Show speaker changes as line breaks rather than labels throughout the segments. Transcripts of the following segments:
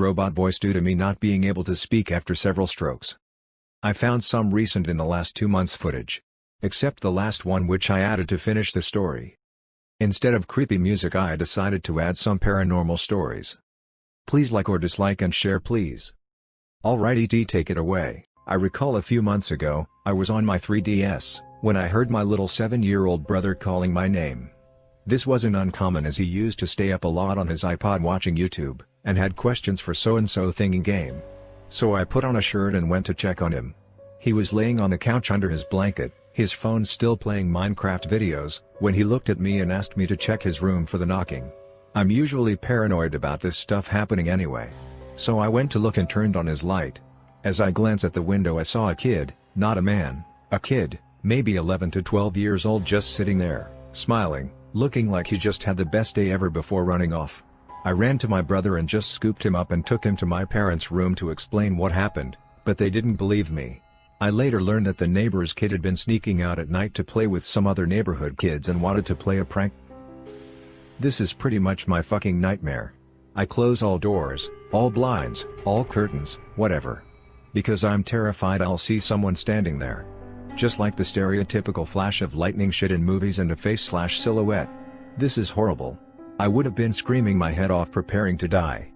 robot voice due to me not being able to speak after several strokes. I found some recent in the last 2 months footage. Except the last one which I added to finish the story. Instead of creepy music I decided to add some paranormal stories. Please like or dislike and share please. Alrighty, take it away. I recall a few months ago, I was on my 3DS, when I heard my little 7-year-old brother calling my name. This wasn't uncommon as he used to stay up a lot on his iPod watching YouTube, and had questions for so-and-so thing in game. So I put on a shirt and went to check on him. He was laying on the couch under his blanket, his phone still playing Minecraft videos, when he looked at me and asked me to check his room for the knocking. I'm usually paranoid about this stuff happening anyway. So I went to look and turned on his light. As I glanced at the window I saw a kid, not a man, a kid, maybe 11 to 12 years old just sitting there, smiling, looking like he just had the best day ever before running off. I ran to my brother and just scooped him up and took him to my parents' room to explain what happened, but they didn't believe me. I later learned that the neighbor's kid had been sneaking out at night to play with some other neighborhood kids and wanted to play a prank. This is pretty much my fucking nightmare. I close all doors, all blinds, all curtains, whatever. Because I'm terrified I'll see someone standing there. Just like the stereotypical flash of lightning shit in movies and a face/silhouette. This is horrible. I would have been screaming my head off preparing to die.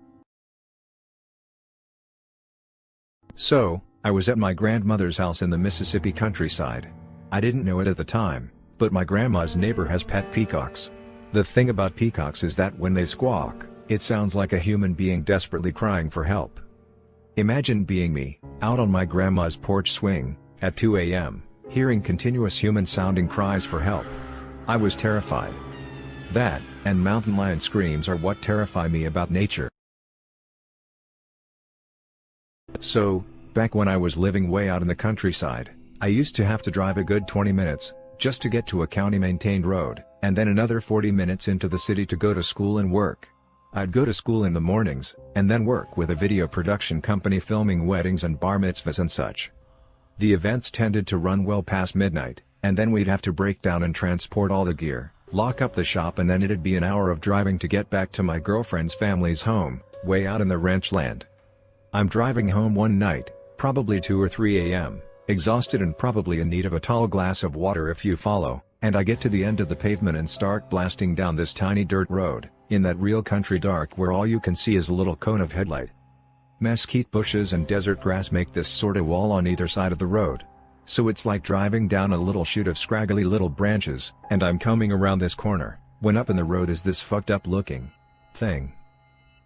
So, I was at my grandmother's house in the Mississippi countryside. I didn't know it at the time, but my grandma's neighbor has pet peacocks. The thing about peacocks is that when they squawk, it sounds like a human being desperately crying for help. Imagine being me, out on my grandma's porch swing, at 2 a.m., hearing continuous human-sounding cries for help. I was terrified. That, and mountain lion screams are what terrify me about nature. So, back when I was living way out in the countryside, I used to have to drive a good 20 minutes, just to get to a county-maintained road, and then another 40 minutes into the city to go to school and work. I'd go to school in the mornings, and then work with a video production company filming weddings and bar mitzvahs and such. The events tended to run well past midnight, and then we'd have to break down and transport all the gear, lock up the shop, and then it'd be an hour of driving to get back to my girlfriend's family's home, way out in the ranch land. I'm driving home one night, probably 2 or 3 a.m., exhausted and probably in need of a tall glass of water if you follow, and I get to the end of the pavement and start blasting down this tiny dirt road, in that real country dark where all you can see is a little cone of headlight. Mesquite bushes and desert grass make this sort of wall on either side of the road. So it's like driving down a little chute of scraggly little branches, and I'm coming around this corner, when up in the road is this fucked up looking thing.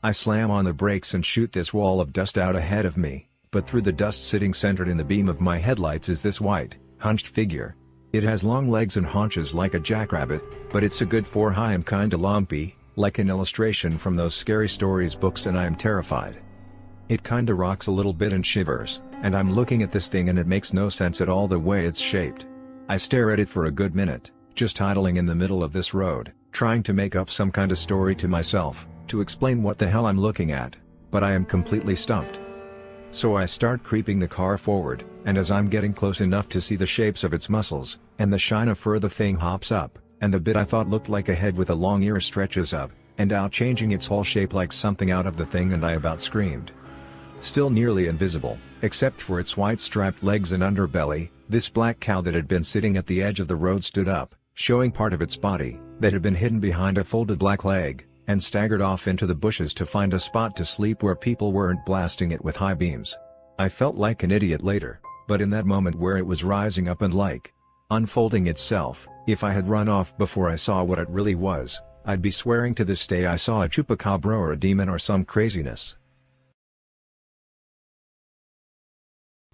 I slam on the brakes and shoot this wall of dust out ahead of me, but through the dust sitting centered in the beam of my headlights is this white, hunched figure. It has long legs and haunches like a jackrabbit, but it's a good 4 high and kinda lumpy, like an illustration from those scary stories books, and I am terrified. It kinda rocks a little bit and shivers, and I'm looking at this thing and it makes no sense at all the way it's shaped. I stare at it for a good minute, just idling in the middle of this road, trying to make up some kind of story to myself, to explain what the hell I'm looking at, but I am completely stumped. So I start creeping the car forward, and as I'm getting close enough to see the shapes of its muscles, and the shine of fur, the thing hops up, and the bit I thought looked like a head with a long ear stretches up, and out, changing its whole shape like something out of the thing, and I about screamed. Still nearly invisible, except for its white striped legs and underbelly, this black cow that had been sitting at the edge of the road stood up, showing part of its body, that had been hidden behind a folded black leg, and staggered off into the bushes to find a spot to sleep where people weren't blasting it with high beams. I felt like an idiot later, but in that moment where it was rising up and like unfolding itself, if I had run off before I saw what it really was, I'd be swearing to this day I saw a chupacabra or a demon or some craziness.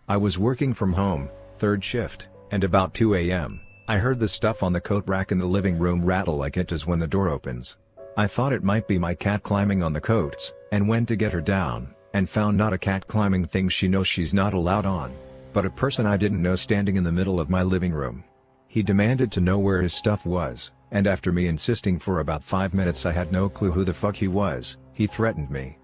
I was working from home, third shift, and about 2 a.m., I heard the stuff on the coat rack in the living room rattle like it does when the door opens. I thought it might be my cat climbing on the coats, and went to get her down, and found not a cat climbing thing she knows she's not allowed on, but a person I didn't know standing in the middle of my living room. He demanded to know where his stuff was, and after me insisting for about 5 minutes I had no clue who the fuck he was, he threatened me.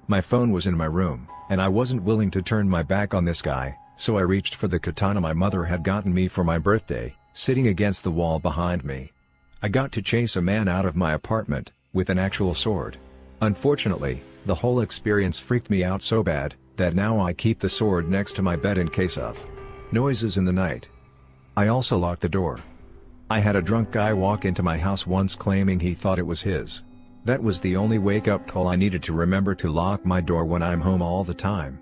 My phone was in my room, and I wasn't willing to turn my back on this guy, so I reached for the katana my mother had gotten me for my birthday, sitting against the wall behind me. I got to chase a man out of my apartment, with an actual sword. Unfortunately, The whole experience freaked me out so bad, that now I keep the sword next to my bed in case of noises in the night. I also lock the door. I had a drunk guy walk into my house once claiming he thought it was his. That was the only wake-up call I needed to remember to lock my door when I'm home all the time.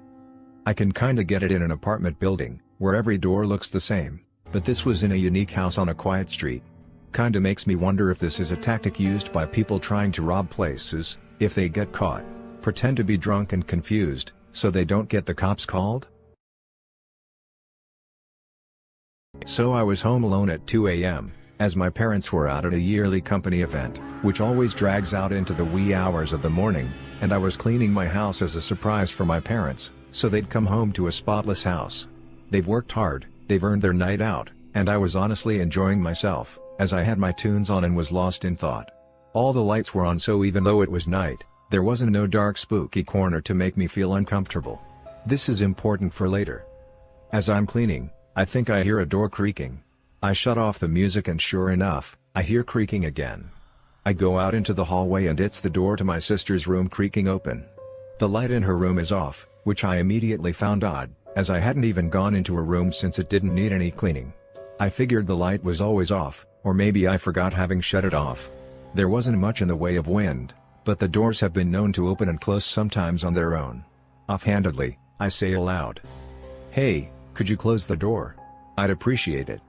I can kinda get it in an apartment building, where every door looks the same, but this was in a unique house on a quiet street. Kinda makes me wonder if this is a tactic used by people trying to rob places. If they get caught, pretend to be drunk and confused, so they don't get the cops called? So I was home alone at 2 a.m., as my parents were out at a yearly company event, which always drags out into the wee hours of the morning, and I was cleaning my house as a surprise for my parents, so they'd come home to a spotless house. They've worked hard, they've earned their night out, and I was honestly enjoying myself, as I had my tunes on and was lost in thought. All the lights were on, so even though it was night, there wasn't no dark spooky corner to make me feel uncomfortable. This is important for later. As I'm cleaning, I think I hear a door creaking. I shut off the music and sure enough, I hear creaking again. I go out into the hallway and it's the door to my sister's room creaking open. The light in her room is off, which I immediately found odd, as I hadn't even gone into her room since it didn't need any cleaning. I figured the light was always off, or maybe I forgot having shut it off. There wasn't much in the way of wind, but the doors have been known to open and close sometimes on their own. Offhandedly, I say aloud, "Hey, could you close the door? I'd appreciate it."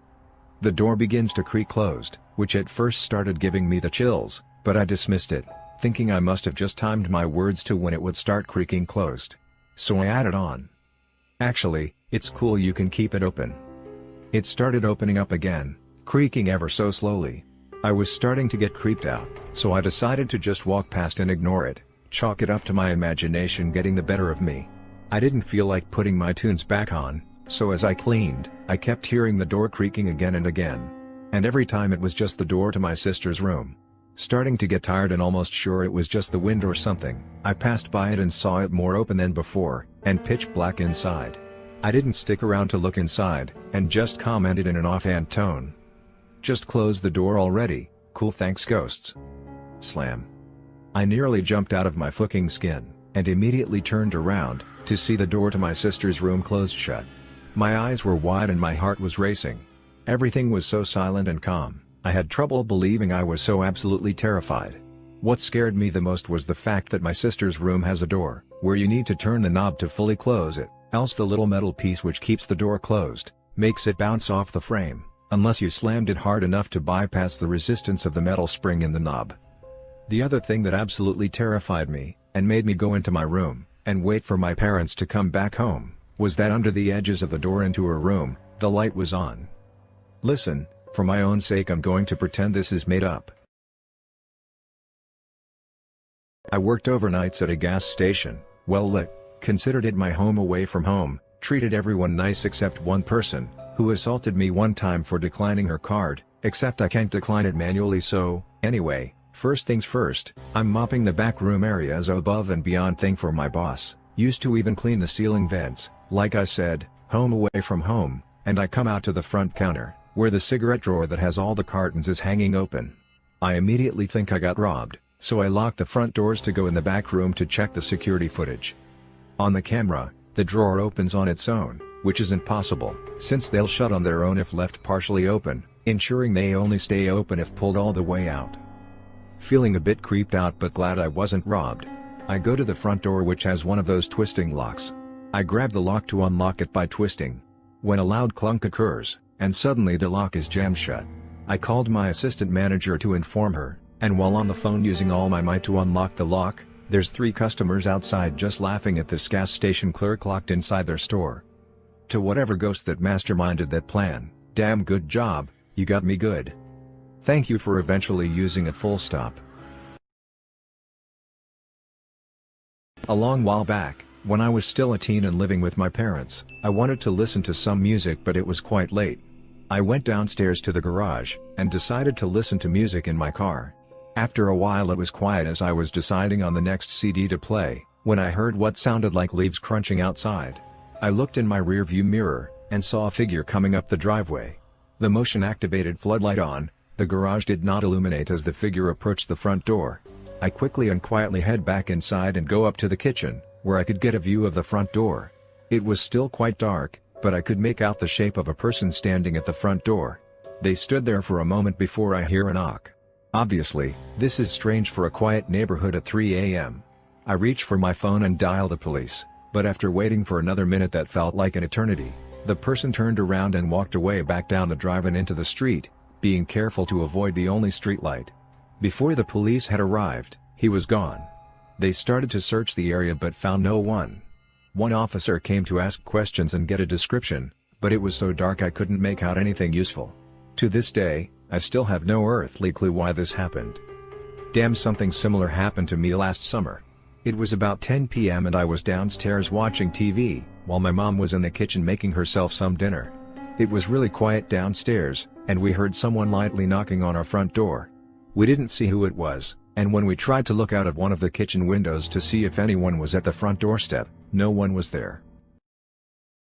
The door begins to creak closed, which at first started giving me the chills, but I dismissed it, thinking I must have just timed my words to when it would start creaking closed. So I added on, "Actually, it's cool, you can keep it open." It started opening up again, creaking ever so slowly. I was starting to get creeped out, so I decided to just walk past and ignore it, chalk it up to my imagination getting the better of me. I didn't feel like putting my tunes back on, so as I cleaned, I kept hearing the door creaking again and again. And every time it was just the door to my sister's room. Starting to get tired and almost sure it was just the wind or something, I passed by it and saw it more open than before, and pitch black inside. I didn't stick around to look inside, and just commented in an offhand tone, "Just close the door already, cool thanks ghosts." Slam. I nearly jumped out of my fucking skin, and immediately turned around, to see the door to my sister's room closed shut. My eyes were wide and my heart was racing. Everything was so silent and calm, I had trouble believing I was so absolutely terrified. What scared me the most was the fact that my sister's room has a door, where you need to turn the knob to fully close it, else the little metal piece which keeps the door closed, makes it bounce off the frame, unless you slammed it hard enough to bypass the resistance of the metal spring in the knob. The other thing that absolutely terrified me, and made me go into my room, and wait for my parents to come back home, was that under the edges of the door into her room, the light was on. Listen, for my own sake I'm going to pretend this is made up. I worked overnights at a gas station, well lit, considered it my home away from home, treated everyone nice except one person, who assaulted me one time for declining her card, except I can't decline it manually, so, anyway, first things first, I'm mopping the back room area as a above and beyond thing for my boss, used to even clean the ceiling vents, like I said, home away from home, and I come out to the front counter, where the cigarette drawer that has all the cartons is hanging open. I immediately think I got robbed, so I lock the front doors to go in the back room to check the security footage. On the camera, the drawer opens on its own, which isn't possible, since they'll shut on their own if left partially open, ensuring they only stay open if pulled all the way out. Feeling a bit creeped out but glad I wasn't robbed, I go to the front door, which has one of those twisting locks. I grab the lock to unlock it by twisting. When a loud clunk occurs, and suddenly the lock is jammed shut. I called my assistant manager to inform her, and while on the phone using all my might to unlock the lock, there's 3 customers outside just laughing at this gas station clerk locked inside their store. To whatever ghost that masterminded that plan, damn good job, you got me good. Thank you for eventually using it, full stop. A long while back, when I was still a teen and living with my parents, I wanted to listen to some music but it was quite late. I went downstairs to the garage, and decided to listen to music in my car. After a while it was quiet as I was deciding on the next CD to play, when I heard what sounded like leaves crunching outside. I looked in my rearview mirror, and saw a figure coming up the driveway. The motion-activated floodlight on, the garage did not illuminate as the figure approached the front door. I quickly and quietly head back inside and go up to the kitchen, where I could get a view of the front door. It was still quite dark, but I could make out the shape of a person standing at the front door. They stood there for a moment before I hear a knock. Obviously, this is strange for a quiet neighborhood at 3 a.m. I reach for my phone and dial the police, but after waiting for another minute that felt like an eternity, the person turned around and walked away back down the drive and into the street, being careful to avoid the only street light. Before the police had arrived, he was gone. They started to search the area but found no one. One officer came to ask questions and get a description, but it was so dark I couldn't make out anything useful. To this day, I still have no earthly clue why this happened. Damn, something similar happened to me last summer. It was about 10 p.m. and I was downstairs watching TV, while my mom was in the kitchen making herself some dinner. It was really quiet downstairs, and we heard someone lightly knocking on our front door. We didn't see who it was, and when we tried to look out of one of the kitchen windows to see if anyone was at the front doorstep, no one was there.